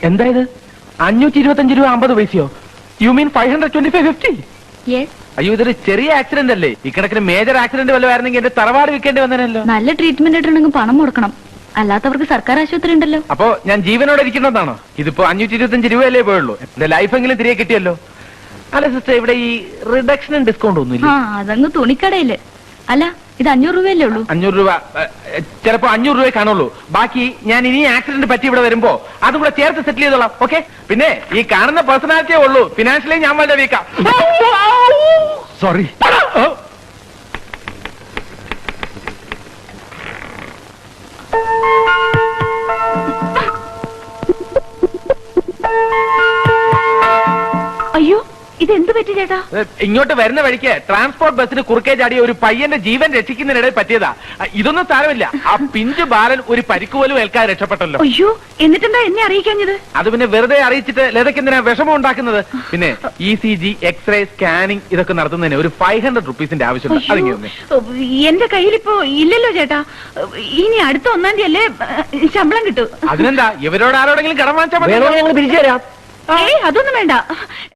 എന്താ ഇത്? 525 രൂപ 50 പൈസയോ? You mean 525.50? അയ്യോ, ഇതൊരു ചെറിയ ആക്സിഡന്റ് അല്ലേ? ഇക്കണക്കിന് മേജർ ആക്സിഡന്റ് വല്ലതായിരുന്നെങ്കിൽ എന്റെ തറവാട് വിൽക്കേണ്ടി വന്നേനല്ലോ. നല്ല ട്രീറ്റ്മെന്റ് ഇട്ടുണ്ടെങ്കിൽ പണം കൊടുക്കണം, അല്ലാത്തവർക്ക് സർക്കാർ ആശുപത്രി ഉണ്ടല്ലോ. അപ്പോ ഞാൻ ജീവനോടെ ഇരിക്കുന്നതാണോ? ഇതിപ്പോ 525 രൂപയല്ലേ പോയുള്ളൂ. എന്റെ ലൈഫെങ്കിലും തിരികെ കിട്ടിയല്ലോ. അല്ല സിസ്റ്റർ, ഇവിടെ ഈ റിഡക്ഷനും ഡിസ്കൗണ്ട് ഒന്നുമില്ല? അതങ്ങ് തുണിക്കടയില്. അല്ല, ഇത് 500 രൂപയല്ലേ ഉള്ളൂ? 500 രൂപ ചിലപ്പോ 500 രൂപയെ കാണുള്ളൂ. ബാക്കി ഞാൻ ഇനി ആക്സിഡന്റ് പറ്റി ഇവിടെ വരുമ്പോ അതും കൂടെ ചേർത്ത് സെറ്റിൽ ചെയ്തോളാം. ഓക്കെ? പിന്നെ ഈ കാണുന്ന പേഴ്സണാലിറ്റിയേ ഉള്ളൂ, ഫിനാൻഷ്യലി ഞാൻ വളരെ വീക്കാം. സോറി. അയ്യോ, ഇതെന്ത് പറ്റി ചേട്ടാ? ഇങ്ങോട്ട് വരുന്ന വഴിക്ക് ട്രാൻസ്പോർട്ട് ബസ്സിന് കുറുക്കേ ചാടിയ ഒരു പയ്യന്റെ ജീവൻ രക്ഷിക്കുന്നതിനിടെ പറ്റിയതാ. ഇതൊന്നും സാരമില്ല. ആ പിഞ്ചു ബാലൻ ഒരു പരിക്ക് പോലും ഏൽക്കാതെ രക്ഷപ്പെട്ടല്ലോ. അയ്യോ, എന്നിട്ടെന്താ എന്നെ അറിയിക്കാഞ്ഞത്? അത് പിന്നെ വെറുതെ അറിയിച്ചിട്ട് ലതയ്ക്ക് എന്തിനാ വിഷമം ഉണ്ടാക്കുന്നത്? പിന്നെ ECG, എക്സ്റേ, സ്കാനിങ് ഇതൊക്കെ നടത്തുന്നതിന് ഒരു 500 റുപ്പീസിന്റെ ആവശ്യമുണ്ട്. അതിങ്ങനെ എന്റെ കയ്യിലിപ്പോ ഇല്ലല്ലോ ചേട്ടാ. ഇനി അടുത്ത 1-ാം തീയതി അല്ലേ ശമ്പളം കിട്ടൂ. അതിനെന്താ, ഇവരോട് ആരോടെങ്കിലും കടം വാങ്ങിച്ചാൽ മതി. ഞങ്ങൾ പിരിച്ചു തരാം. അതൊന്നും വേണ്ട.